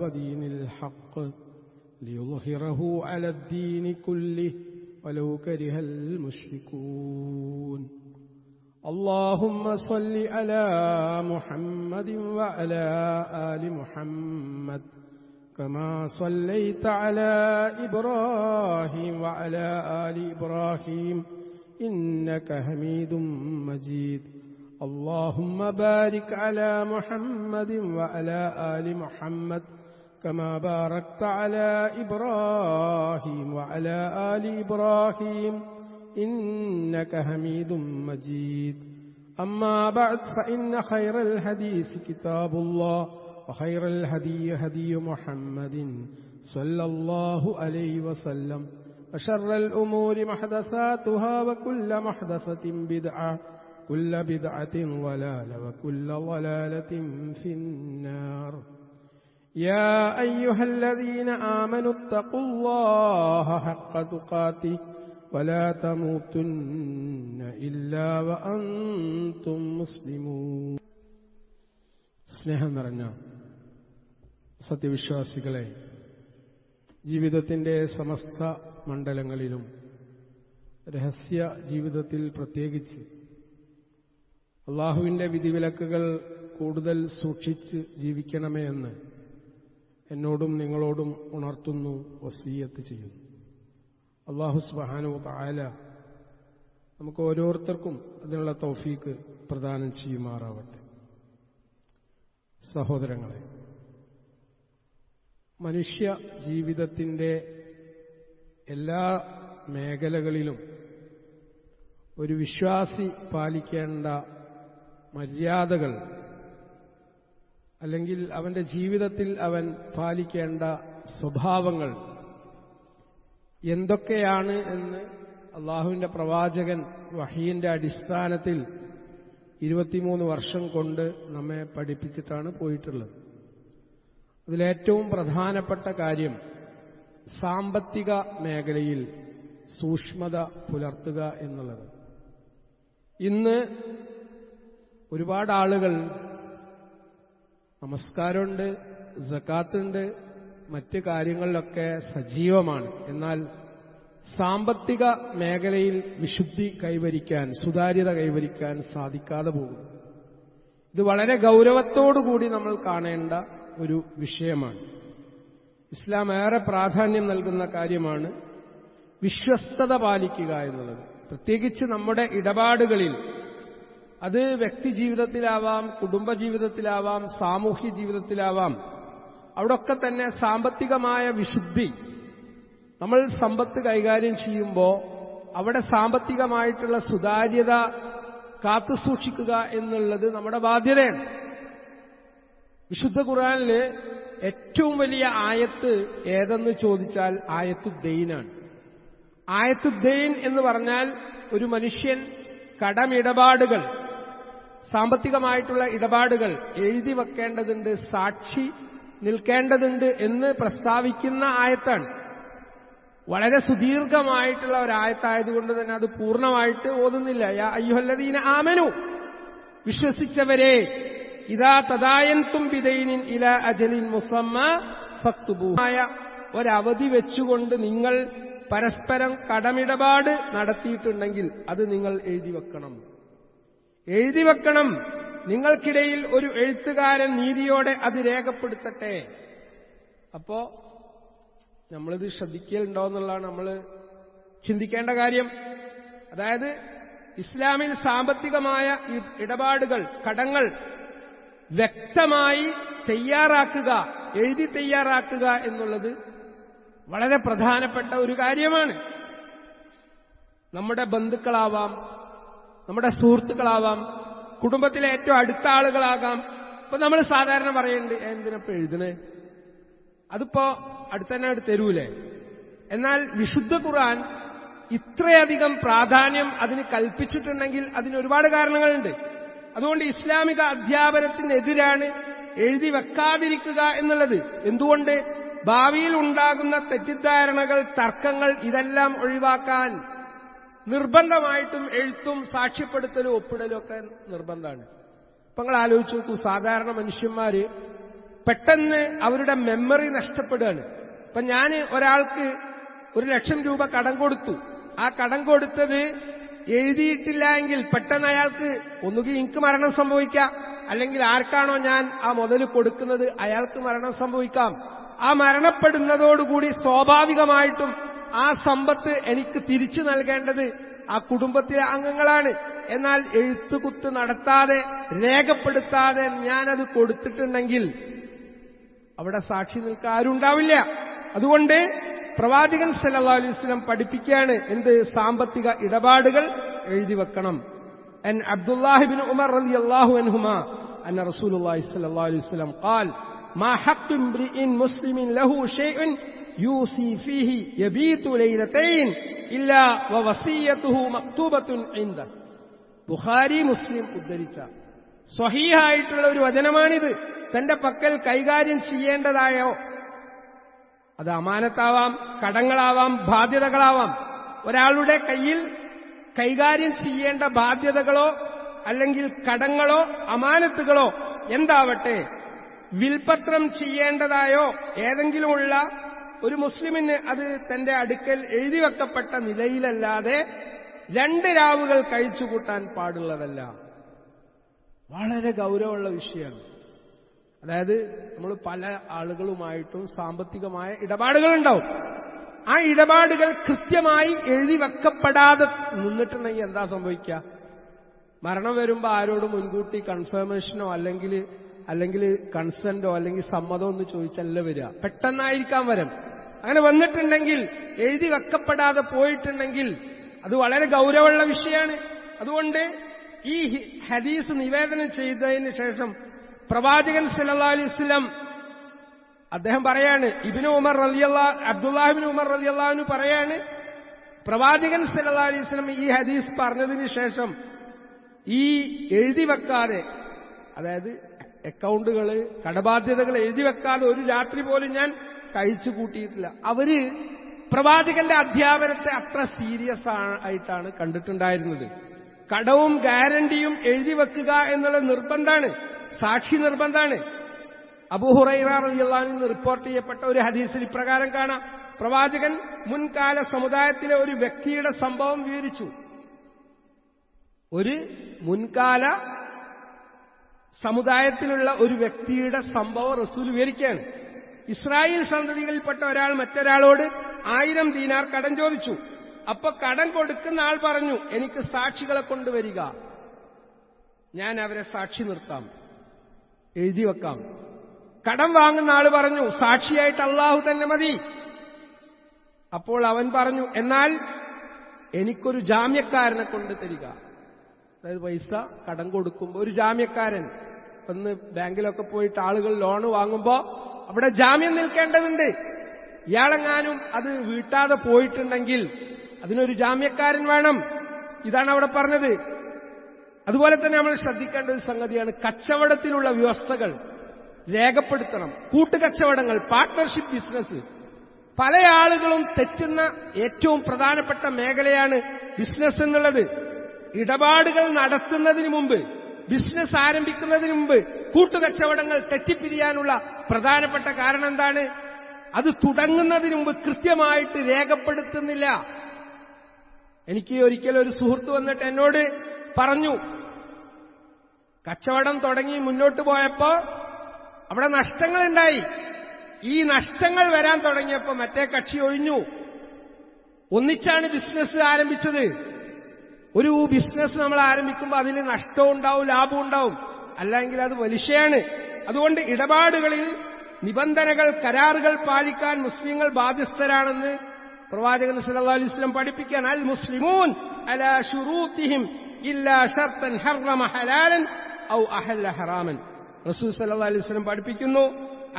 ودين الحق ليظهره على الدين كله ولو كره المشركون اللهم صل على محمد وعلى آل محمد كما صليت على إبراهيم وعلى آل إبراهيم إنك حميد مجيد اللهم بارك على محمد وعلى آل محمد كما باركت على إبراهيم وعلى آل إبراهيم إنك حميد مجيد أما بعد فإن خير الحديث كتاب الله وخير الهدي هدي محمد صلى الله عليه وسلم وشر الأمور محدثاتها وكل محدثة بدعة كل بدعة ضلالة وكل ضلالة في النار يا أيها الذين آمنوا اتقوا الله حق تقاته ولا تموتن إلا وأنتم مسلمون സ്നേഹം നിറഞ്ഞ സത്യവിശ്വാസികളെ, ജീവിതത്തിൻ്റെ സമസ്ത മണ്ഡലങ്ങളിലും രഹസ്യ ജീവിതത്തിൽ പ്രത്യേകിച്ച് അള്ളാഹുവിൻ്റെ വിധിവിലക്കുകൾ കൂടുതൽ സൂക്ഷിച്ച് ജീവിക്കണമേ എന്ന് എന്നോടും നിങ്ങളോടും ഉണർത്തുന്നു, വസിയ്യത്ത് ചെയ്യുന്നു. അള്ളാഹു സുബ്ഹാനഹു വ തആല നമുക്ക് ഓരോരുത്തർക്കും അതിനുള്ള തൗഫീക്ക് പ്രദാനം ചെയ്യുമാറാവട്ടെ. സഹോദരങ്ങളെ, മനുഷ്യ ജീവിതത്തിൻ്റെ എല്ലാ മേഖലകളിലും ഒരു വിശ്വാസി പാലിക്കേണ്ട മര്യാദകൾ, അല്ലെങ്കിൽ അവന്റെ ജീവിതത്തിൽ അവൻ പാലിക്കേണ്ട സ്വഭാവങ്ങൾ എന്തൊക്കെയാണ് എന്ന് അള്ളാഹുവിന്റെ പ്രവാചകൻ വഹീന്റെ അടിസ്ഥാനത്തിൽ 23 വർഷം കൊണ്ട് നമ്മെ പഠിപ്പിച്ചിട്ടാണ് പോയിട്ടുള്ളത്. അതിലേറ്റവും പ്രധാനപ്പെട്ട കാര്യം സാമ്പത്തിക മേഖലയിൽ സൂക്ഷ്മത പുലർത്തുക എന്നുള്ളത്. ഇന്ന് ഒരുപാട് ആളുകൾ നമസ്കാരമുണ്ട്, സകാത്തുണ്ട്, മറ്റ് കാര്യങ്ങളിലൊക്കെ സജീവമാണ്. എന്നാൽ സാമ്പത്തിക മേഖലയിൽ വിശുദ്ധി കൈവരിക്കാൻ, സുതാര്യത കൈവരിക്കാൻ സാധിക്കാതെ പോകും. ഇത് വളരെ ഗൗരവത്തോടുകൂടി നമ്മൾ കാണേണ്ട ഒരു വിഷയമാണ്. ഇസ്ലാം ഏറെ പ്രാധാന്യം നൽകുന്ന കാര്യമാണ് വിശ്വസ്തത പാലിക്കുക എന്നുള്ളത്. പ്രത്യേകിച്ച് നമ്മുടെ ഇടപാടുകളിൽ, അത് വ്യക്തി ജീവിതത്തിലാവാം, കുടുംബജീവിതത്തിലാവാം, സാമൂഹ്യ ജീവിതത്തിലാവാം, അവിടൊക്കെ തന്നെ സാമ്പത്തികമായ വിശുദ്ധി, നമ്മൾ സമ്പത്ത് കൈകാര്യം ചെയ്യുമ്പോൾ അവിടെ സാമ്പത്തികമായിട്ടുള്ള സുതാര്യത കാത്തുസൂക്ഷിക്കുക എന്നുള്ളത് നമ്മുടെ ബാധ്യതയാണ്. വിശുദ്ധ ഖുർആനില് ഏറ്റവും വലിയ ആയത്ത് ഏതെന്ന് ചോദിച്ചാൽ ആയത്തുദ്ദൈനാണ്. ആയത്തുദ്ദൈൻ എന്ന് പറഞ്ഞാൽ ഒരു മനുഷ്യൻ കടമിടപാടുകൾ, സാമ്പത്തികമായിട്ടുള്ള ഇടപാടുകൾ എഴുതി വെക്കേണ്ടതുണ്ട്, സാക്ഷി നിൽക്കേണ്ടതുണ്ട് എന്ന് പ്രസ്താവിക്കുന്ന ആയത്താണ്. വളരെ സുദീർഘമായിട്ടുള്ള ഒരായത്തായതുകൊണ്ട് തന്നെ അത് പൂർണ്ണമായിട്ട് ഓതുന്നില്ല. യാ അയ്യുഹല്ലദീന ആമനു, വിശ്വസിച്ചവരെ, ഇദാ തദായൻതും ബിദൈനിൻ ഇലാ അജലിൻ മുസമ്മ ഫക്തുബൂ, ഒരവധി വെച്ചുകൊണ്ട് നിങ്ങൾ പരസ്പരം കടമിടപാട് നടത്തിയിട്ടുണ്ടെങ്കിൽ അത് നിങ്ങൾ എഴുതി വെക്കണം. എഴുതി വെക്കണം. നിങ്ങൾക്കിടയിൽ ഒരു എഴുത്തുകാരൻ നീതിയോടെ അത് രേഖപ്പെടുത്തട്ടെ. അപ്പോ നമ്മളിത് ശ്രദ്ധിക്കലുണ്ടോ എന്നുള്ളതാണ് നമ്മൾ ചിന്തിക്കേണ്ട കാര്യം. അതായത് ഇസ്ലാമിൽ സാമ്പത്തികമായ ഇടപാടുകൾ, കടങ്ങൾ വ്യക്തമായി തയ്യാറാക്കുക, എഴുതി തയ്യാറാക്കുക എന്നുള്ളത് വളരെ പ്രധാനപ്പെട്ട ഒരു കാര്യമാണ്. നമ്മുടെ ബന്ധുക്കളാവാം, നമ്മുടെ സുഹൃത്തുക്കളാവാം, കുടുംബത്തിലെ ഏറ്റവും അടുത്ത ആളുകളാകാം. ഇപ്പൊ നമ്മൾ സാധാരണ പറയുന്നുണ്ട്, എന്തിനപ്പോ എഴുതണേ, അതിപ്പോ അടുത്തന്നെ തരൂലേ. എന്നാൽ വിശുദ്ധ ഖുർആൻ ഇത്രയധികം പ്രാധാന്യം അതിന് കൽപ്പിച്ചിട്ടുണ്ടെങ്കിൽ അതിന് ഒരുപാട് കാരണങ്ങളുണ്ട്. അതുകൊണ്ട് ഇസ്ലാമിക അധ്യാപനത്തിനെതിരാണ് എഴുതി വെക്കാതിരിക്കുക എന്നുള്ളത്. എന്തുകൊണ്ട്? ഭാവിയിൽ ഉണ്ടാകുന്ന തെറ്റിദ്ധാരണകൾ, തർക്കങ്ങൾ, ഇതെല്ലാം ഒഴിവാക്കാൻ നിർബന്ധമായിട്ടും എഴുത്തും സാക്ഷ്യപ്പെടുത്തലും ഒപ്പിടലും ഒക്കെ നിർബന്ധമാണ്. അപ്പൊ നിങ്ങൾ ആലോചിച്ച് നോക്കൂ, സാധാരണ മനുഷ്യന്മാര് പെട്ടെന്ന് അവരുടെ മെമ്മറി നഷ്ടപ്പെടുകയാണ്. ഇപ്പൊ ഞാൻ ഒരാൾക്ക് 1,00,000 രൂപ കടം കൊടുത്തു. ആ കടം കൊടുത്തത് എഴുതിയിട്ടില്ല എങ്കിൽ പെട്ടെന്ന് അയാൾക്ക് ഒന്നുകിൽ എനിക്ക് മരണം സംഭവിക്കാം, അല്ലെങ്കിൽ ആർക്കാണോ ഞാൻ ആ മുതൽ കൊടുക്കുന്നത് അയാൾക്ക് മരണം സംഭവിക്കാം. ആ മരണപ്പെടുന്നതോടുകൂടി സ്വാഭാവികമായിട്ടും ആ സമ്പത്ത് എനിക്ക് തിരിച്ചു നൽകേണ്ടത് ആ കുടുംബത്തിലെ അംഗങ്ങളാണ്. എന്നാൽ എഴുത്തുകുത്ത് നടത്താതെ രേഖപ്പെടുത്താതെ ഞാനത് കൊടുത്തിട്ടുണ്ടെങ്കിൽ അവിടെ സാക്ഷി നിൽക്കാൻ ആരുണ്ടാവില്ല. അതുകൊണ്ട് പ്രവാചകൻ സല്ലല്ലാഹു അലൈഹി വസല്ലം പഠിപ്പിക്കുകയാണ് എന്ത്? സാമ്പത്തിക ഇടപാടുകൾ എഴുതി വെക്കണം. അൻ അബ്ദുല്ലാഹി ഇബ്നു ഉമർ റളിയല്ലാഹു അൻഹുമാ അന്ന റസൂലുള്ളാഹി സ്വല്ലല്ലാഹു അലൈഹി വസല്ലം ഖാൽ മാ ഹഖ്ഖു ഇംറിഇൻ മുസ്ലിമിൻ ലഹു ഷൈഉൻ യൂസി ഫീഹി യബീതു ലൈലതൈൻ ഇല്ലാ വവസിയതുഹു മക്തൂബത്തുൻ ഇൻദ. ബുഖാരി മുസ്ലിം ഉദ്ധരിച്ച സ്വഹീഹായിട്ടുള്ള ഒരു വചനമാണിത്. തന്റെ പക്കൽ കൈകാര്യം ചെയ്യേണ്ടതായോ, അത് അമാനത്താവാം, കടങ്ങളാവാം, ബാധ്യതകളാവാം, ഒരാളുടെ കയ്യിൽ കൈകാര്യം ചെയ്യേണ്ട ബാധ്യതകളോ അല്ലെങ്കിൽ കടങ്ങളോ അമാനത്തുകളോ എന്താവട്ടെ, വിൽപത്രം ചെയ്യേണ്ടതായോ ഏതെങ്കിലുമുള്ള ഒരു മുസ്ലിമിന് അത് തന്റെ അടുക്കൽ എഴുതി വെക്കപ്പെട്ട നിലയിലല്ലാതെ 2 രാവുകൾ കഴിച്ചുകൂട്ടാൻ പാടുള്ളതല്ല. വളരെ ഗൗരവമുള്ള വിഷയമാണ്. അതായത് നമ്മൾ പല ആളുകളുമായിട്ടും സാമ്പത്തികമായ ഇടപാടുകളുണ്ടാവും. ആ ഇടപാടുകൾ കൃത്യമായി എഴുതി വെക്കപ്പെടാതെ നിന്നിട്ടുണ്ടെങ്കിൽ എന്താ സംഭവിക്കുക? മരണം വരുമ്പോൾ ആരോട് മുൻകൂട്ടി കൺഫർമേഷനോ അല്ലെങ്കിൽ കൺസെന്റോ അല്ലെങ്കിൽ സമ്മതമോ എന്ന് ചോദിച്ചല്ല വരിക, പെട്ടെന്നായിരിക്കാം വരം. അങ്ങനെ വന്നിട്ടുണ്ടെങ്കിൽ, എഴുതി വെക്കപ്പെടാതെ പോയിട്ടുണ്ടെങ്കിൽ അത് വളരെ ഗൗരവമുള്ള വിഷയമാണ്. അതുകൊണ്ട് ഈ ഹദീസ് നിവേദനം ചെയ്തതിന് ശേഷം പ്രവാചകൻ സല്ലല്ലാഹു അലൈഹി വസല്ലം അദ്ദേഹം പറയാണ്, അബ്ദുല്ലാഹി ഇബ്നു ഉമർ റളിയല്ലാഹു അൻഹു പറയാണ്, പ്രവാചകൻ സല്ലല്ലാഹു അലൈഹി വസല്ലം ഈ ഹദീസ് പറഞ്ഞതിന് ശേഷം ഈ എഴുതി വെക്കാതെ, അതായത് അക്കൗണ്ടുകൾ, കടബാധ്യതകൾ എഴുതി വെക്കാതെ ഒരു രാത്രി പോലും ഞാൻ കഴിച്ചു കൂട്ടിയിട്ടില്ല. അവര് പ്രവാചകന്റെ അധ്യാപനത്തെ അത്ര സീരിയസ് ആയിട്ടാണ് കണ്ടിട്ടുണ്ടായിരുന്നത്. കടവും ഗ്യാരണ്ടിയും എഴുതി വെക്കുക എന്നുള്ള നിർബന്ധമാണ്, സാക്ഷി നിർബന്ധമാണ്. അബൂ ഹുറൈറ റളിയല്ലാഹു അൻഹു റിപ്പോർട്ട് ചെയ്യപ്പെട്ട ഒരു ഹദീസിൽ ഇപ്രകാരം കാണാം. പ്രവാചകൻ മുൻകാല സമുദായത്തിലെ ഒരു വ്യക്തിയുടെ സംഭവം വിവരിച്ചു. ഒരു മുൻകാല സമുദായത്തിലുള്ള ഒരു വ്യക്തിയുടെ സംഭവം റസൂൽ വിവരിക്കുകയാണ്. ഇസ്രായേൽ സന്തതികളിൽപ്പെട്ട ഒരാൾ മറ്റൊരാളോട് 1000 ദീനാർ കടം ചോദിച്ചു. അപ്പൊ കടം കൊടുക്കുന്ന ആൾ പറഞ്ഞു, എനിക്ക് സാക്ഷികളെ കൊണ്ടുവരിക, ഞാൻ അവരെ സാക്ഷി നിർത്താം, എഴുതി വെക്കാം. കടം വാങ്ങുന്ന ആൾ പറഞ്ഞു, സാക്ഷിയായിട്ട് അള്ളാഹു തന്നെ മതി. അപ്പോൾ അവൻ പറഞ്ഞു, എന്നാൽ എനിക്കൊരു ജാമ്യക്കാരനെ കൊണ്ട് തരിക. അതായത് പൈസ കടം കൊടുക്കുമ്പോൾ ഒരു ജാമ്യക്കാരൻ, ഒന്ന് ബാങ്കിലൊക്കെ പോയിട്ട് ആളുകൾ ലോണ് വാങ്ങുമ്പോ അവിടെ ജാമ്യം നിൽക്കേണ്ടതുണ്ട്. ഇയാളെങ്ങാനും അത് വീട്ടാതെ പോയിട്ടുണ്ടെങ്കിൽ അതിനൊരു ജാമ്യക്കാരൻ വേണം. ഇതാണ് അവിടെ പറഞ്ഞത്. അതുപോലെ തന്നെ നമ്മൾ ശ്രദ്ധിക്കേണ്ട ഒരു സംഗതിയാണ്, കച്ചവടത്തിലുള്ള വ്യവസ്ഥകൾ രേഖപ്പെടുത്തണം. കൂട്ടുകച്ചവടങ്ങൾ, പാർട്ട്ണർഷിപ്പ് ബിസിനസ്, പല ആളുകളും തെറ്റുന്ന ഏറ്റവും പ്രധാനപ്പെട്ട മേഖലയാണ് ബിസിനസ് എന്നുള്ളത്. ഇടപാടുകൾ നടത്തുന്നതിന് മുമ്പ്, ബിസിനസ് ആരംഭിക്കുന്നതിന് മുമ്പ് കൂട്ടുകച്ചവടങ്ങൾ തെറ്റിപ്പിരിയാനുള്ള പ്രധാനപ്പെട്ട കാരണം എന്താണ്? അത് തുടങ്ങുന്നതിന് മുമ്പ് കൃത്യമായിട്ട് രേഖപ്പെടുത്തുന്നില്ല. എനിക്ക് ഒരിക്കലും ഒരു സുഹൃത്ത് വന്നിട്ട് എന്നോട് പറഞ്ഞു, കച്ചവടം തുടങ്ങി മുന്നോട്ട് പോയപ്പോ അവിടെ നഷ്ടങ്ങളുണ്ടായി. ഈ നഷ്ടങ്ങൾ വരാൻ തുടങ്ങിയപ്പോ മറ്റേ കക്ഷി ഒഴിഞ്ഞു. ഒന്നിച്ചാണ് ബിസിനസ് ആരംഭിച്ചത്. ഒരു ബിസിനസ് നമ്മൾ ആരംഭിക്കുമ്പോൾ അതിൽ നഷ്ടവും ഉണ്ടാവും, ലാഭവും ഉണ്ടാവും, അല്ലെങ്കിൽ അത് വലിശയാണ്. അതുകൊണ്ട് ഇടപാടുകളിൽ നിബന്ധനകൾ, കരാറുകൾ പാലിക്കാൻ മുസ്ലിങ്ങൾ ബാധ്യസ്ഥരാണെന്ന് പ്രവാചകൻ സല്ലല്ലാഹു അലൈഹി വസല്ലം പഠിപ്പിക്കാൻ. അൽ മുസ്ലിമൂൻ അലാ ശുറൂതിഹിം ഇല്ലാ ശർത്തൻ ഹറമ ഹലാലൻ ഔ അഹല്ല ഹറാമൻ. റസൂൽ സല്ലല്ലാഹു അലൈഹി വസല്ലം പഠിപ്പിക്കുന്നു.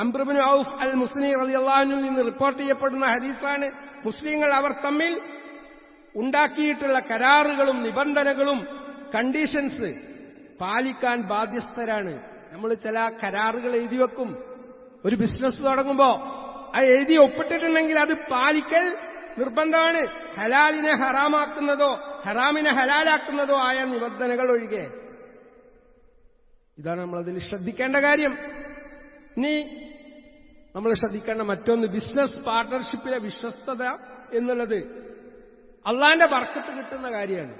അംർ ഇബ്നു ഔഫ് അൽ മുസ്നി റളിയല്ലാഹു അൻഹു നിന്ന് റിപ്പോർട്ട് ചെയ്യപ്പെടുന്ന ഹദീസാണ്. മുസ്ലിങ്ങൾ അവർ തമ്മിൽ ഉണ്ടാക്കിയിട്ടുള്ള കരാറുകളും നിബന്ധനകളും കണ്ടീഷൻസ് പാലിക്കാൻ ബാധ്യസ്ഥരാണ്. നമ്മൾ ചില കരാറുകൾ എഴുതി വെക്കും. ഒരു ബിസിനസ് തുടങ്ങുമ്പോ അത് എഴുതി ഒപ്പിട്ടിട്ടുണ്ടെങ്കിൽ അത് പാലിക്കൽ നിർബന്ധമാണ്. ഹലാലിനെ ഹറാമാക്കുന്നതോ ഹറാമിനെ ഹലാലാക്കുന്നതോ ആയ നിബന്ധനകൾ ഒഴികെ. ഇതാണ് നമ്മളതിൽ ശ്രദ്ധിക്കേണ്ട കാര്യം. ഇനി നമ്മൾ ശ്രദ്ധിക്കേണ്ട മറ്റൊന്ന്, ബിസിനസ് പാർട്ട്ണർഷിപ്പിലെ വിശ്വസ്തത എന്നുള്ളത് അള്ളാന്റെ ബർക്കത്ത് കിട്ടുന്ന കാര്യമാണ്.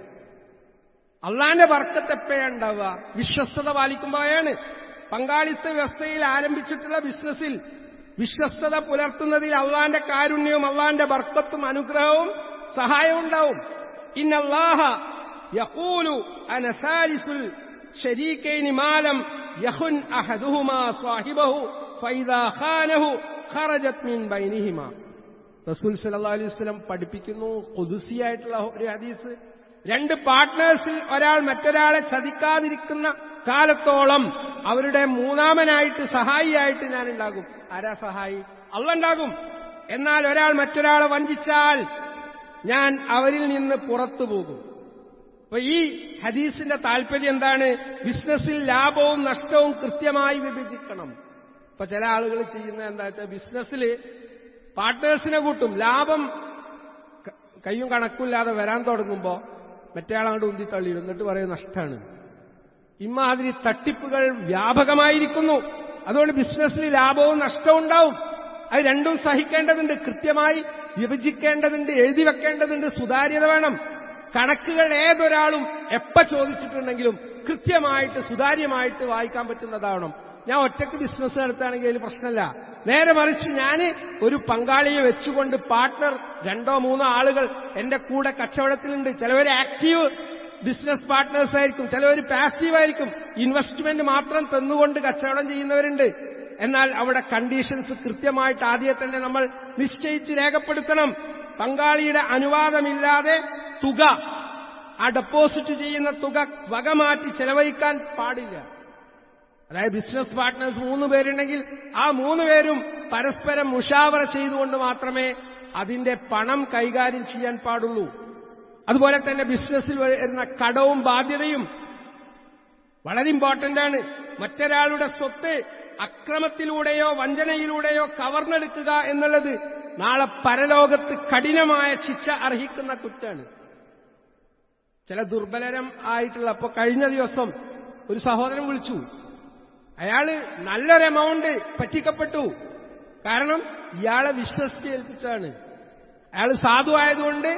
അള്ളാന്റെ ബർക്കത്ത് എപ്പോഴാണ് ഉണ്ടാവുക? വിശ്വസ്തത പാലിക്കുമ്പോഴാണ്. പങ്കാളിത്ത വ്യവസ്ഥയിൽ ആരംഭിച്ചിട്ടുള്ള ബിസിനസ്സിൽ വിശ്വസ്തത പുലർത്തുന്നതിൽ അള്ളാന്റെ കാരുണ്യവും അള്ളാന്റെ ബർക്കത്തും അനുഗ്രഹവും സഹായവും ഉണ്ടാവും. ഇന്നല്ലാഹ യഖൂലു അന സാലിസുൽ ശരീകൈനി മാലം യഖുൻ അഹദുഹുമാ സാഹിബഹു ഫൈദാ ഖാനഹു ഖറജത് മിൻ ബൈനിഹിമാ. റസൂൽ സല്ലല്ലാഹു അലൈഹി വസല്ലം പഠിപ്പിക്കുന്നു, ഖുദ്സിയായിട്ടുള്ള ഒരു ഹദീസ്, രണ്ട് പാർട്ട്നേഴ്സിൽ ഒരാൾ മറ്റൊരാളെ ചതിക്കാതിരിക്കുന്ന കാലത്തോളം അവരുടെ മൂന്നാമനായിട്ട് സഹായിയായിട്ട് ഞാൻ ഉണ്ടാകും. ആരാ സഹായി? അള്ളാഹ് ഉണ്ടാകും. എന്നാൽ ഒരാൾ മറ്റൊരാളെ വഞ്ചിച്ചാൽ ഞാൻ അവരിൽ നിന്ന് പുറത്തു പോകും. അപ്പൊ ഈ ഹദീസിന്റെ താല്പര്യം എന്താണ്? ബിസിനസ്സിൽ ലാഭവും നഷ്ടവും കൃത്യമായി വിഭജിക്കണം. ഇപ്പൊ ചില ആളുകൾ ചെയ്യുന്നത് എന്താ വെച്ചാൽ, ബിസിനസ്സിൽ പാർട്ട്നേഴ്സിനെ കൂട്ടും, ലാഭം കയ്യും കണക്കില്ലാതെ വരാൻ തുടങ്ങുമ്പോ മറ്റേ ആളങ്ങോട്ട് ഉന്തിത്തള്ളി, എന്നിട്ട് പറയും നഷ്ടമാണ്. ഇമാതിരി തട്ടിപ്പുകൾ വ്യാപകമായിരിക്കുന്നു. അതുകൊണ്ട് ബിസിനസ്സിൽ ലാഭവും നഷ്ടവും ഉണ്ടാവും. അത് രണ്ടും സഹിക്കേണ്ടതുണ്ട്, കൃത്യമായി വിഭജിക്കേണ്ടതുണ്ട്, എഴുതി വെക്കേണ്ടതുണ്ട്, സുതാര്യത വേണം. കണക്കുകൾ ഏതൊരാളും എപ്പ ചോദിച്ചിട്ടുണ്ടെങ്കിലും കൃത്യമായിട്ട് സുതാര്യമായിട്ട് വായിക്കാൻ പറ്റുന്നതാവണം. ഞാൻ ഒറ്റയ്ക്ക് ബിസിനസ് നടത്തുകയാണെങ്കിൽ അതിൽ പ്രശ്നമില്ല. നേരെ മറിച്ച് ഞാൻ ഒരു പങ്കാളിയെ വെച്ചുകൊണ്ട് പാർട്ട്ണർ 2-3 ആളുകൾ എന്റെ കൂടെ കച്ചവടത്തിലുണ്ട്. ചിലവർ ആക്റ്റീവ് ബിസിനസ് പാർട്ട്നേഴ്സ് ആയിരിക്കും, ചിലവർ പാസീവ് ആയിരിക്കും, ഇൻവെസ്റ്റ്മെന്റ് മാത്രം തന്നുകൊണ്ട് കച്ചവടം ചെയ്യുന്നവരുണ്ട്. എന്നാൽ അവിടെ കണ്ടീഷൻസ് കൃത്യമായിട്ട് ആദ്യം തന്നെ നമ്മൾ നിശ്ചയിച്ച് രേഖപ്പെടുത്തണം. പങ്കാളിയുടെ അനുവാദമില്ലാതെ തുക, ആ ഡെപ്പോസിറ്റ് ചെയ്യുന്ന തുക വകമാറ്റി ചെലവഴിക്കാൻ പാടില്ല. അതായത് ബിസിനസ് പാർട്ട്നേഴ്സ് 3 പേരുണ്ടെങ്കിൽ ആ 3 പേരും പരസ്പരം മുഷാവറ ചെയ്തുകൊണ്ട് മാത്രമേ അതിന്റെ പണം കൈകാര്യം ചെയ്യാൻ പാടുള്ളൂ. അതുപോലെ തന്നെ ബിസിനസ്സിൽ വരുന്ന കടവും ബാധ്യതയും വളരെ ഇമ്പോർട്ടന്റ് ആണ്. മറ്റൊരാളുടെ സ്വത്ത് അക്രമത്തിലൂടെയോ വഞ്ചനയിലൂടെയോ കവർന്നെടുക്കുക എന്നുള്ളത് നാളെ പരലോകത്ത് കഠിനമായ ശിക്ഷ അർഹിക്കുന്ന കുറ്റാണ്. ചില ദുർബലരം ആയിട്ടുള്ള, അപ്പൊ കഴിഞ്ഞ ദിവസം ഒരു സഹോദരൻ വിളിച്ചു, അയാള് നല്ലൊരു എമൗണ്ട് പറ്റിക്കപ്പെട്ടു. കാരണം ഇയാളെ വിശ്വസിച്ച് ഏൽപ്പിച്ചാണ്. അയാൾ സാധുവായതുകൊണ്ട്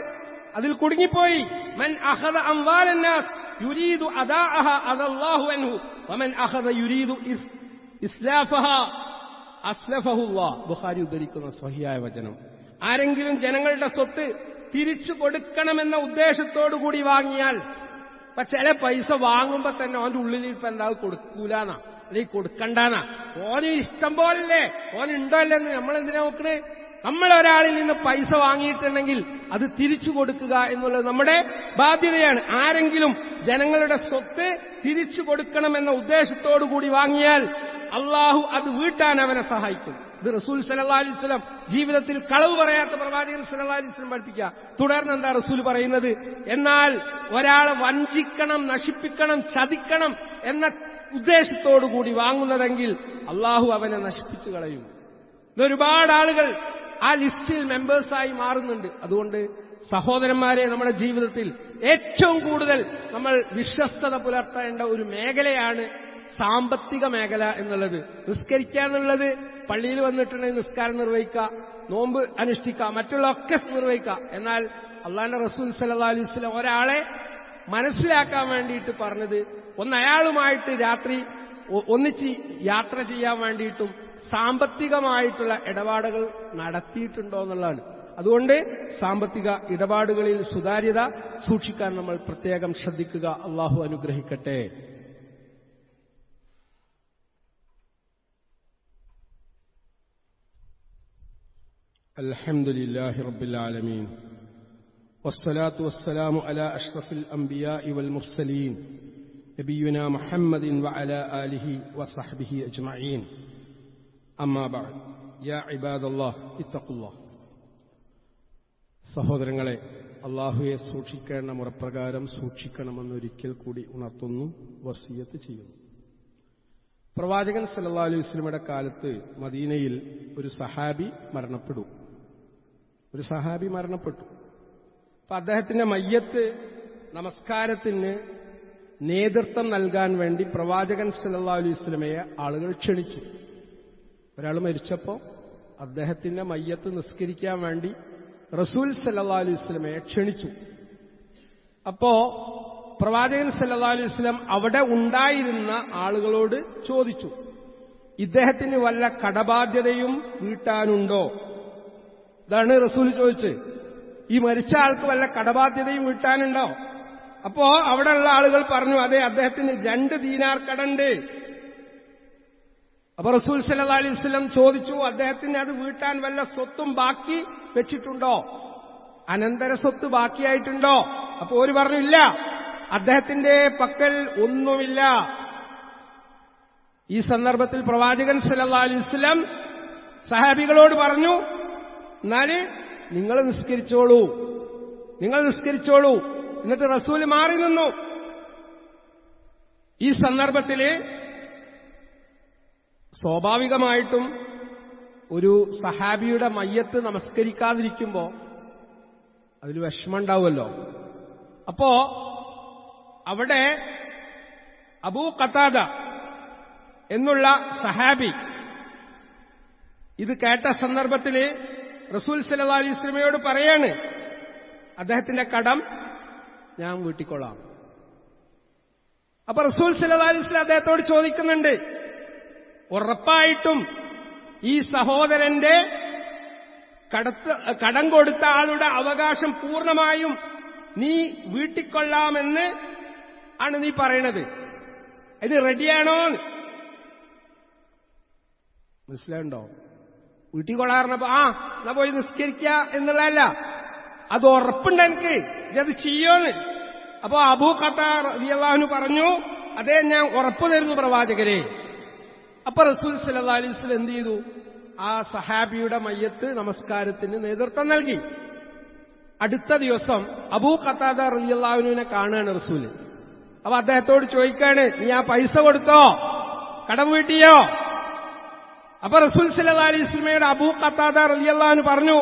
അതിൽ കുടുങ്ങിപ്പോയി. മൻ അഖദ അംവാലന്നാസ് യുരീദു അദാഅഹ അദല്ലാഹു അൻഹു വമൻ അഖദ യുരീദു ഇസ്ലാഫഹ അസ്ലഫഹു അല്ലാഹ്. ബുഖാരി ഉദ്ധരിക്കുന്ന സ്വഹിയായ വചനം. ആരെങ്കിലും ജനങ്ങളുടെ സ്വത്ത് തിരിച്ചു കൊടുക്കണമെന്ന ഉദ്ദേശത്തോടുകൂടി വാങ്ങിയാൽ, ഇപ്പൊ ചില പൈസ വാങ്ങുമ്പോ തന്നെ അവന്റെ ഉള്ളിൽ ഇപ്പൊ എന്താ കൊടുക്കൂലെന്നാ, അല്ലെങ്കിൽ കൊടുക്കണ്ടാന്നാ. ഓന് ഇഷ്ടം പോലല്ലേ, ഓനുണ്ടോ അല്ലെന്ന് നമ്മളെന്തിനാ നോക്കണേ? നമ്മൾ ഒരാളിൽ നിന്ന് പൈസ വാങ്ങിയിട്ടുണ്ടെങ്കിൽ അത് തിരിച്ചു കൊടുക്കുക എന്നുള്ളത് നമ്മുടെ ബാധ്യതയാണ്. ആരെങ്കിലും ജനങ്ങളുടെ സ്വത്ത് തിരിച്ചു കൊടുക്കണമെന്ന ഉദ്ദേശത്തോടുകൂടി വാങ്ങിയാൽ അള്ളാഹു അത് വീട്ടാൻ അവനെ സഹായിക്കും. ഇത് റസൂൽ സല്ലല്ലാഹു അലൈഹി വസല്ലം ജീവിതത്തിൽ കളവ് പറയാത്ത പ്രവാചകൻ സല്ലല്ലാഹു അലൈഹി വസല്ലം പഠിപ്പിക്കുക. തുടർന്ന് എന്താ റസൂൽ പറയുന്നത്? എന്നാൽ ഒരാളെ വഞ്ചിക്കണം, നശിപ്പിക്കണം, ചതിക്കണം എന്ന ഉദ്ദേശത്തോടുകൂടി വാങ്ങുന്നതെങ്കിൽ അള്ളാഹു അവനെ നശിപ്പിച്ചു കളയും. ഇതൊരുപാട് ആളുകൾ ആ ലിസ്റ്റിൽ മെമ്പേഴ്സായി മാറുന്നുണ്ട്. അതുകൊണ്ട് സഹോദരന്മാരെ, നമ്മുടെ ജീവിതത്തിൽ ഏറ്റവും കൂടുതൽ നമ്മൾ വിശ്വസ്തത പുലർത്തേണ്ട ഒരു മേഖലയാണ് സാമ്പത്തിക മേഖല എന്നുള്ളത്. നിസ്കരിക്കുക എന്നുള്ളത് പള്ളിയിൽ വന്നിട്ടുണ്ടെങ്കിൽ നിസ്കാരം നിർവഹിക്കുക, നോമ്പ് അനുഷ്ഠിക്കുക, മറ്റുള്ളതൊക്കെ നിർവഹിക്കുക. എന്നാൽ അള്ളാഹുവിന്റെ റസൂൽ സല്ലല്ലാഹു അലൈഹി വസല്ലം ഒരാളെ മനസ്സിലാക്കാൻ വേണ്ടിയിട്ട് പറഞ്ഞത്, അയാളുമായിട്ട് രാത്രി ഒന്നിച്ച് യാത്ര ചെയ്യാൻ വേണ്ടിയിട്ടും സാമ്പത്തികമായിട്ടുള്ള ഇടപാടുകൾ നടത്തിയിട്ടുണ്ടോ എന്നുള്ളതാണ്. അതുകൊണ്ട് സാമ്പത്തിക ഇടപാടുകളിൽ സുതാര്യത സൂക്ഷിക്കാൻ നമ്മൾ പ്രത്യേകം ശ്രദ്ധിക്കുക. അള്ളാഹു അനുഗ്രഹിക്കട്ടെ. അൽഹംദുലില്ലാഹി റബ്ബിൽ ആലമീൻ വസ്സലാത്തു വസ്സലാമു അലാ അഷ്റഫിൽ അംബിയാഇ വൽ മുർസലീൻ നബിയുനാ മുഹമ്മദിൻ വഅലാ ആലിഹി വസഹ്ബിഹി അജ്മഈൻ. അമ്മാ ബഅദ്. യാ ഇബാദല്ലാഹ് ഇത്തഖുല്ലാഹ്. സഹോദരങ്ങളെ, അള്ളാഹുവെ സൂക്ഷിക്കേണ്ട മുറപ്രകാരം സൂക്ഷിക്കണമെന്നൊരിക്കൽ കൂടി ഉണർത്തുന്നു, വസിയത്ത് ചെയ്യുന്നു. പ്രവാചകൻ സല്ലല്ലാഹു അലൈഹി വസല്ലമയുടെ കാലത്ത് മദീനയിൽ ഒരു സഹാബി മരണപ്പെട്ടു. അപ്പൊ അദ്ദേഹത്തിന്റെ മയ്യത്ത് നമസ്കാരത്തിന് നേതൃത്വം നൽകാൻ വേണ്ടി പ്രവാചകൻ സല്ലല്ലാഹു അലൈഹി വസല്ലമയെ ആളുകൾ ക്ഷണിച്ചു. ഒരാൾ മരിച്ചപ്പോൾ അദ്ദേഹത്തിന്റെ മയ്യത്ത് നിസ്കരിക്കാൻ വേണ്ടി റസൂൽ സല്ലല്ലാഹു അലൈഹി വസല്ലമയെ ക്ഷണിച്ചു. അപ്പോ പ്രവാചകൻ സല്ലല്ലാഹു അലൈഹി വസല്ലം അവിടെ ഉണ്ടായിരുന്ന ആളുകളോട് ചോദിച്ചു, ഇദ്ദേഹത്തിന് വല്ല കടബാധ്യതയും വീട്ടാനുണ്ടോ? ഇതാണ് റസൂൽ ചോദിച്ചത്. ഈ മരിച്ച ആൾക്ക് വല്ല കടബാധ്യതയും വീട്ടാനുണ്ടോ? അപ്പോ അവിടെയുള്ള ആളുകൾ പറഞ്ഞു, അതെ, അദ്ദേഹത്തിന് 2 ദീനാർ കടണ്ട്. അപ്പൊ റസൂൽ സല്ലല്ലാഹു അലൈഹി വസല്ലം ചോദിച്ചു, അദ്ദേഹത്തിന് അത് വീട്ടാൻ വല്ല സ്വത്തും ബാക്കി വെച്ചിട്ടുണ്ടോ? അനന്തര സ്വത്ത് ബാക്കിയായിട്ടുണ്ടോ? അപ്പൊ ഓര് പറഞ്ഞു, ഇല്ല, അദ്ദേഹത്തിന്റെ പക്കൽ ഒന്നുമില്ല. ഈ സന്ദർഭത്തിൽ പ്രവാചകൻ സല്ലല്ലാഹു അലൈഹി വസല്ലം സഹാബികളോട് പറഞ്ഞു, എന്നാല് നിങ്ങൾ നിസ്കരിച്ചോളൂ. എന്നിട്ട് റസൂല് മാറി നിന്നു. ഈ സന്ദർഭത്തില് സ്വാഭാവികമായിട്ടും ഒരു സഹാബിയുടെ മയ്യത്ത് നമസ്കരിക്കാതിരിക്കുമ്പോ അതിൽ വിഷമമുണ്ടാവുമല്ലോ. അപ്പോ അവിടെ അബൂ ഖതാദ എന്നുള്ള സഹാബി ഇത് കേട്ട സന്ദർഭത്തില് റസൂൽ സല്ലല്ലാഹു അലൈഹി വസല്ലമയോട് പറയാണ്, അദ്ദേഹത്തിന്റെ കടം ഞാൻ വീട്ടിക്കൊള്ളാം. അപ്പൊ റസൂൽ സല്ലല്ലാഹു അലൈഹി വസല്ലം അദ്ദേഹത്തോട് ചോദിക്കുന്നുണ്ട്, ഉറപ്പായിട്ടും ഈ സഹോദരന്റെ കടം കൊടുത്ത ആളുടെ അവകാശം പൂർണ്ണമായും നീ വീട്ടിക്കൊള്ളാമെന്ന് ആണ് നീ പറയണത്, ഇത് റെഡിയാണോ? മനസ്സിലായുണ്ടോ? വീട്ടിക്കൊള്ളാറിനപ്പോ എന്നാ പോയി നിസ്കരിക്ക എന്നുള്ളതല്ല, അത് ഉറപ്പുണ്ട് എനിക്ക്, ഇതത് ചെയ്യോന്ന്. അപ്പോ അബൂ ഖതാദ റളിയല്ലാഹു അൻഹു പറഞ്ഞു, അതേ, ഞാൻ ഉറപ്പു തരുന്നു പ്രവാചകരെ. അപ്പൊ റസൂൽ സല്ലല്ലാഹു അലൈഹി വസല്ലം എന്ത് ചെയ്തു? ആ സഹാബിയുടെ മയ്യത്ത് നമസ്കാരത്തിന് നേതൃത്വം നൽകി. അടുത്ത ദിവസം അബൂ ഖതാദ റളിയല്ലാഹു അൻഹുവിനെ കാണുകയാണ് റസൂല്. അപ്പൊ അദ്ദേഹത്തോട് ചോദിക്കാണ്, നീ ആ പൈസ കൊടുത്തോ? കടം വീട്ടിയോ? അപ്പൊ റസൂൽ സല്ലല്ലാഹു അലൈഹി വസല്ലമയുടെ അബൂ ഖതാദ റളിയല്ലാഹു അൻഹു പറഞ്ഞു,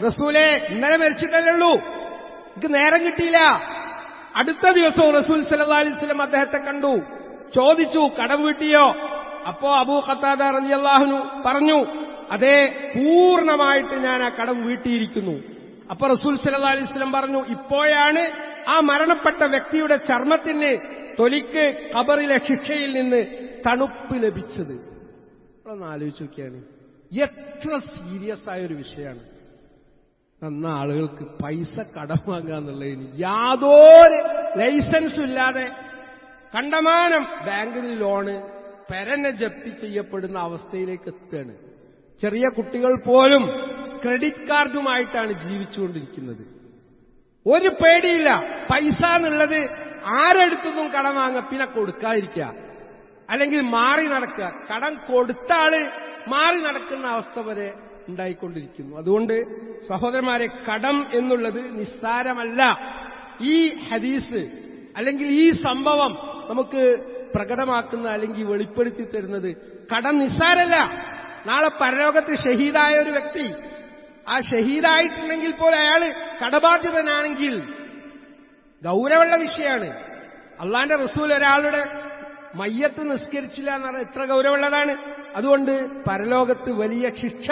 റസൂലേ, ഇന്നലെ മരിച്ചിട്ടല്ലേ ഉള്ളൂ, എനിക്ക് നേരം കിട്ടിയില്ല. അടുത്ത ദിവസവും റസൂൽ സല്ലല്ലാഹു അലൈഹി വസല്ലം അദ്ദേഹത്തെ കണ്ടു, ചോദിച്ചു, കടം വീട്ടിയോ? അപ്പോ അബൂ ഖതാദ റളിയല്ലാഹു അൻഹു പറഞ്ഞു, അതേ, പൂർണ്ണമായിട്ട് ഞാൻ ആ കടം വീട്ടിയിരിക്കുന്നു. അപ്പൊ റസൂൽ സല്ലല്ലാഹു അലൈഹി വസല്ലം പറഞ്ഞു, ഇപ്പോഴാണ് ആ മരണപ്പെട്ട വ്യക്തിയുടെ ചർമ്മത്തിന്, തൊലിക്ക് ഖബറിലെ ശിക്ഷയിൽ നിന്ന് തണുപ്പ് ലഭിച്ചത്. ഒന്ന് ആലോചിച്ച് നോക്കിയാണ്, എത്ര സീരിയസ് ആയ ഒരു വിഷയമാണ്. അന്ന് ആളുകൾക്ക് പൈസ കടം വാങ്ങുക എന്നുള്ളതിന് യാതൊരു ലൈസൻസും ഇല്ലാതെ കണ്ടമാനം ബാങ്കിൽ ലോണ് പെരനെ ജപ്തി ചെയ്യപ്പെടുന്ന അവസ്ഥയിലേക്ക് എത്തുകയാണ്. ചെറിയ കുട്ടികൾ പോലും ക്രെഡിറ്റ് കാർഡുമായിട്ടാണ് ജീവിച്ചുകൊണ്ടിരിക്കുന്നത്. ഒരു പേടിയില്ല. പൈസ എന്നുള്ളത് ആരെടുത്തൊന്നും കടം വാങ്ങ, പിന്നെ കൊടുക്കാതിരിക്കുക, അല്ലെങ്കിൽ മാറി നടക്കുക. കടം കൊടുത്ത ആള് മാറി നടക്കുന്ന അവസ്ഥ വരെ ഉണ്ടായിക്കൊണ്ടിരിക്കുന്നു. അതുകൊണ്ട് സഹോദരന്മാരെ, കടം എന്നുള്ളത് നിസ്സാരമല്ല. ഈ ഹദീസ് അല്ലെങ്കിൽ ഈ സംഭവം നമുക്ക് പ്രകടമാക്കുന്ന അല്ലെങ്കിൽ വെളിപ്പെടുത്തി തരുന്നത് കടം നിസ്സാരല്ല. നാളെ പരലോകത്ത് ഷഹീദായ ഒരു വ്യക്തി, ആ ഷഹീദായിട്ടുണ്ടെങ്കിൽ പോലും അയാള് കടബാധ്യതനാണെങ്കിൽ ഗൗരവമുള്ള വിഷയമാണ്. അള്ളാന്റെ റസൂൽ ഒരാളുടെ മയ്യത്ത് നിസ്കരിച്ചില്ല എന്ന് പറഞ്ഞാൽ എത്ര ഗൗരവമുള്ളതാണ്. അതുകൊണ്ട് പരലോകത്ത് വലിയ ശിക്ഷ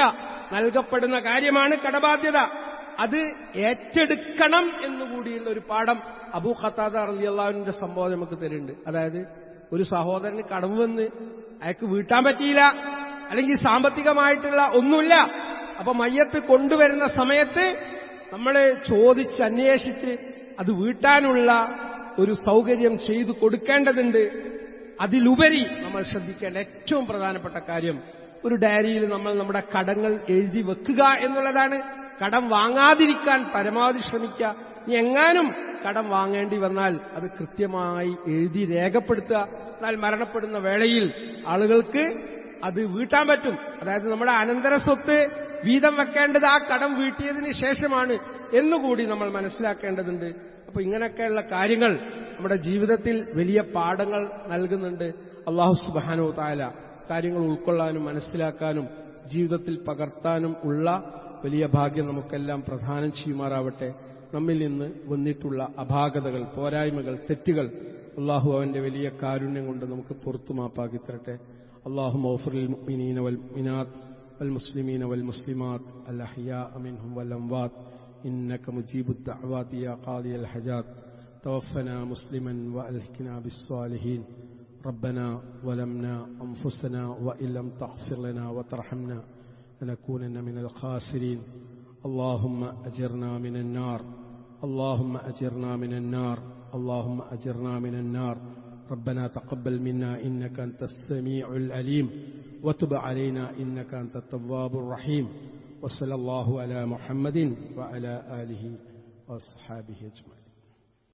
നൽകപ്പെടുന്ന കാര്യമാണ് കടബാധ്യത. അത് ഏറ്റെടുക്കണം എന്നുകൂടിയുള്ള ഒരു പാഠം അബൂ ഖതാദ റളിയല്ലാഹു അൻഹുവിന്റെ സംഭവം നമുക്ക് തരുന്നുണ്ട്. അതായത്, ഒരു സഹോദരന് കടം വന്ന് അയാൾക്ക് വീട്ടാൻ പറ്റിയില്ല, അല്ലെങ്കിൽ സാമ്പത്തികമായിട്ടുള്ള ഒന്നുമില്ല. അപ്പൊ മയ്യത്ത് കൊണ്ടുവരുന്ന സമയത്ത് നമ്മൾ ചോദിച്ച് അന്വേഷിച്ച് അത് വീട്ടാനുള്ള ഒരു സൗകര്യം ചെയ്തു കൊടുക്കേണ്ടതുണ്ട്. അതിലുപരി നമ്മൾ ശ്രദ്ധിക്കേണ്ട ഏറ്റവും പ്രധാനപ്പെട്ട കാര്യം, ഒരു ഡയറിയിൽ നമ്മൾ നമ്മുടെ കടങ്ങൾ എഴുതി വെക്കുക എന്നുള്ളതാണ്. കടം വാങ്ങാതിരിക്കാൻ പരമാവധി ശ്രമിക്കുക. ഇനി എങ്ങാനും കടം വാങ്ങേണ്ടി വന്നാൽ അത് കൃത്യമായി എഴുതി രേഖപ്പെടുത്തുക. എന്നാൽ മരണപ്പെടുന്ന വേളയിൽ ആളുകൾക്ക് അത് വീട്ടാൻ പറ്റും. അതായത് നമ്മുടെ അനന്തര സ്വത്ത് വീതം വെക്കേണ്ടത് ആ കടം വീട്ടിയതിന് ശേഷമാണ് എന്നുകൂടി നമ്മൾ മനസ്സിലാക്കേണ്ടതുണ്ട്. അപ്പൊ ഇങ്ങനെയൊക്കെയുള്ള കാര്യങ്ങൾ നമ്മുടെ ജീവിതത്തിൽ വലിയ പാഠങ്ങൾ നൽകുന്നുണ്ട്. അല്ലാഹു സുബ്ഹാനഹു വ തആല കാര്യങ്ങൾ ഉൾക്കൊള്ളാനും മനസ്സിലാക്കാനും ജീവിതത്തിൽ പകർത്താനും ഉള്ള വലിയ ഭാഗ്യം നമുക്കെല്ലാം പ്രദാനം ചെയ്യുമാറാവട്ടെ. നമ്മിൽ നിന്ന് വന്നിട്ടുള്ള അപാകതകൾ, പോരായ്മകൾ, തെറ്റുകൾ അല്ലാഹു അവന്റെ വലിയ കാരുണ്യം കൊണ്ട് നമുക്ക് പുറത്തു മാപ്പാക്കി തരട്ടെ. اللهم اغفر للمؤمنين والمؤمنات والمسلمين والمسلمات الأحياء منهم والأموات إنك مجيب الدعوات يا قاضي الحاجات توفنا مسلما وألحقنا بالصالحين ربنا ظلمنا أنفسنا وإن لم تغفر لنا وترحمنا لنكونن من الخاسرين اللهم أجرنا من النار اللهم أجرنا من النار اللهم أجرنا من النار ربنا تقبل منا إنك أنت السميع العليم وتب علينا إنك أنت التواب الرحيم وصلى الله على محمد وعلى آله وأصحابه أجمعين.